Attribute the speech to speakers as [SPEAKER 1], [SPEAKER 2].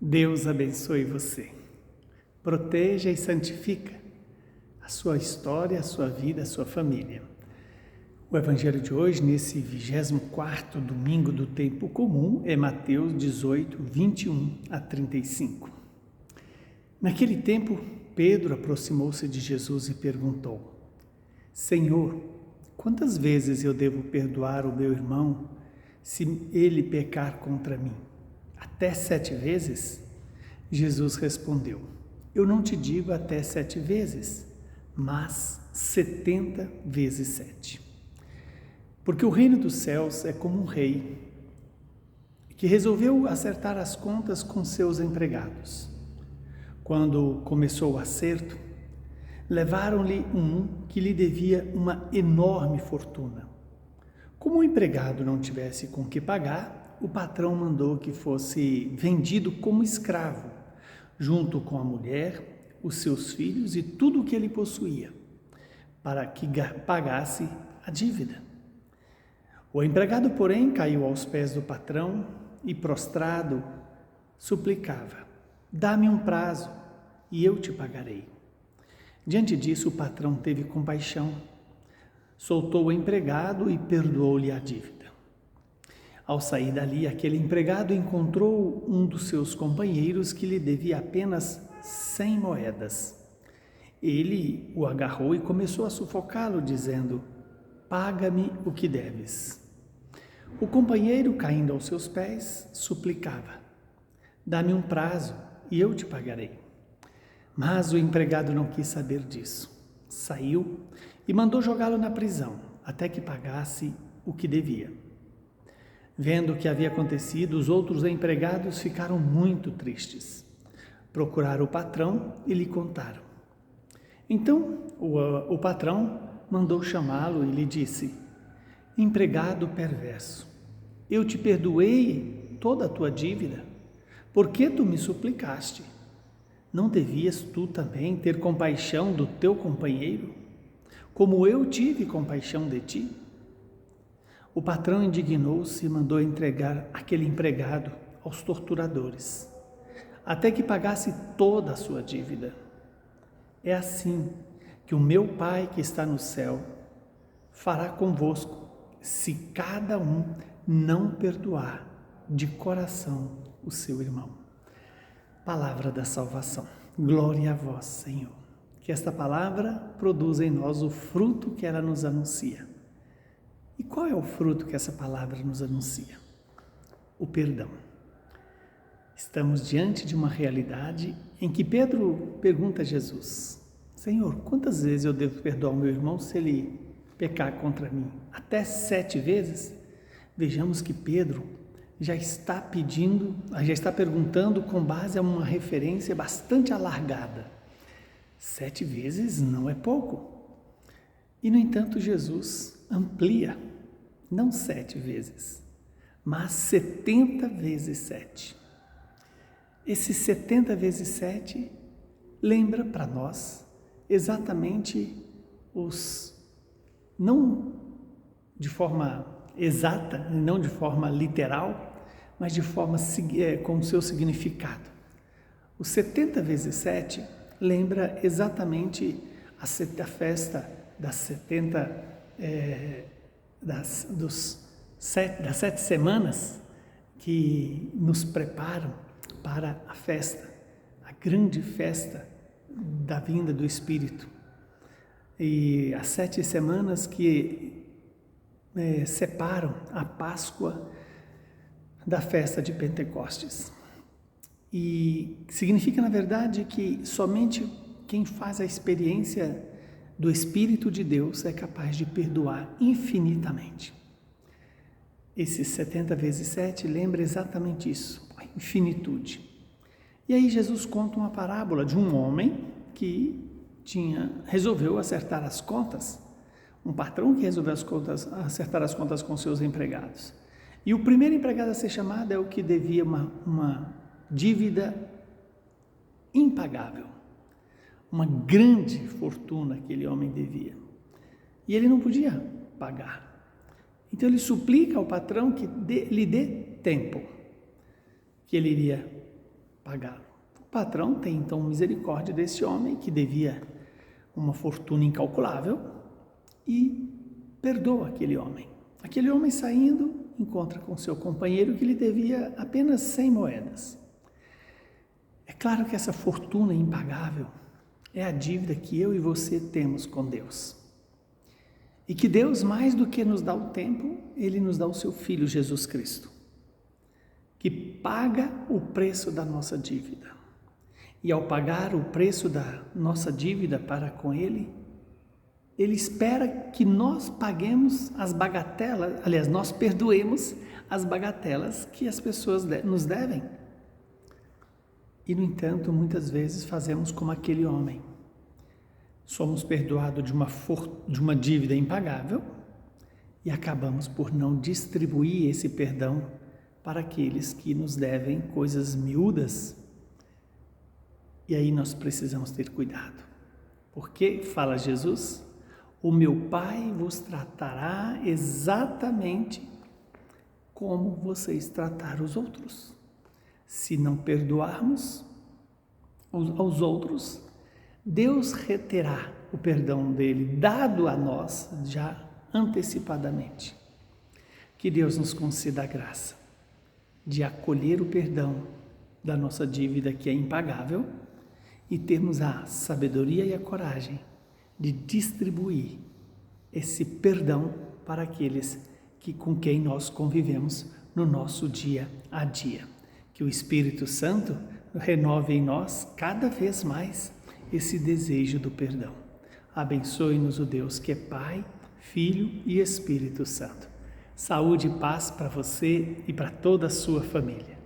[SPEAKER 1] Deus abençoe você. Proteja e santifica a sua história, a sua vida, a sua família. O evangelho de hoje, nesse 24º domingo do tempo comum, é Mateus 18, 21 a 35. Naquele tempo, Pedro aproximou-se de Jesus e perguntou: Senhor, quantas vezes eu devo perdoar o meu irmão se ele pecar contra mim? Até 7 vezes? Jesus respondeu: Eu não te digo até 7 vezes, mas 70 vezes 7. Porque o reino dos céus é como um rei que resolveu acertar as contas com seus empregados. Quando começou o acerto, levaram-lhe um que lhe devia uma enorme fortuna. Como o empregado não tivesse com que pagar, o patrão mandou que fosse vendido como escravo, junto com a mulher, os seus filhos e tudo o que ele possuía, para que pagasse a dívida. O empregado, porém, caiu aos pés do patrão e, prostrado, suplicava: Dá-me um prazo e eu te pagarei. Diante disso, o patrão teve compaixão, soltou o empregado e perdoou-lhe a dívida. Ao sair dali, aquele empregado encontrou um dos seus companheiros que lhe devia apenas 100 moedas. Ele o agarrou e começou a sufocá-lo, dizendo: Paga-me o que deves. O companheiro, caindo aos seus pés, suplicava: Dá-me um prazo e eu te pagarei. Mas o empregado não quis saber disso. Saiu e mandou jogá-lo na prisão, até que pagasse o que devia. Vendo o que havia acontecido, os outros empregados ficaram muito tristes. Procuraram o patrão e lhe contaram. Então o patrão mandou chamá-lo e lhe disse: Empregado perverso, eu te perdoei toda a tua dívida, porque tu me suplicaste. Não devias tu também ter compaixão do teu companheiro, como eu tive compaixão de ti? O patrão indignou-se e mandou entregar aquele empregado aos torturadores, até que pagasse toda a sua dívida. É assim que o meu Pai que está no céu fará convosco, se cada um não perdoar de coração o seu irmão. Palavra da salvação. Glória a vós, Senhor. Que esta palavra produza em nós o fruto que ela nos anuncia. E qual é o fruto que essa palavra nos anuncia? O perdão. Estamos diante de uma realidade em que Pedro pergunta a Jesus: Senhor, quantas vezes eu devo perdoar o meu irmão se ele pecar contra mim? Até 7 vezes? Vejamos que Pedro já está perguntando com base a uma referência bastante alargada. 7 vezes não é pouco. E, no entanto, Jesus amplia, não 7 vezes, mas 70 vezes 7. Esse 70 vezes 7 lembra para nós exatamente não de forma exata, não de forma literal, mas de forma com o seu significado. O 70 vezes 7 lembra exatamente a festa das 7 semanas que nos preparam para a festa, a grande festa da vinda do Espírito. E as 7 semanas que separam a Páscoa da festa de Pentecostes. E significa, na verdade, que somente quem faz a experiência do Espírito de Deus é capaz de perdoar infinitamente. Esses 70 vezes 7 lembra exatamente isso, a infinitude. E aí Jesus conta uma parábola de um homem que resolveu acertar as contas, um patrão que resolveu acertar as contas com seus empregados. E o primeiro empregado a ser chamado é o que devia uma dívida impagável. Uma grande fortuna aquele homem devia. E ele não podia pagar. Então ele suplica ao patrão que lhe dê tempo, que ele iria pagá-lo. O patrão tem então misericórdia desse homem que devia uma fortuna incalculável e perdoa aquele homem. Aquele homem saindo encontra com seu companheiro que lhe devia apenas 100 moedas. É claro que essa fortuna impagável é a dívida que eu e você temos com Deus. E que Deus, mais do que nos dá o tempo, Ele nos dá o seu Filho Jesus Cristo, que paga o preço da nossa dívida. E ao pagar o preço da nossa dívida para com Ele, Ele espera que nós paguemos as bagatelas, aliás, nós perdoemos as bagatelas que as pessoas nos devem. E, no entanto, muitas vezes fazemos como aquele homem. Somos perdoados de uma dívida impagável e acabamos por não distribuir esse perdão para aqueles que nos devem coisas miúdas. E aí nós precisamos ter cuidado. Porque, fala Jesus, o meu Pai vos tratará exatamente como vocês trataram os outros. Se não perdoarmos aos outros, Deus reterá o perdão dele, dado a nós já antecipadamente. Que Deus nos conceda a graça de acolher o perdão da nossa dívida que é impagável e termos a sabedoria e a coragem de distribuir esse perdão para aqueles com quem nós convivemos no nosso dia a dia. Que o Espírito Santo renove em nós cada vez mais esse desejo do perdão. Abençoe-nos o Deus que é Pai, Filho e Espírito Santo. Saúde e paz para você e para toda a sua família.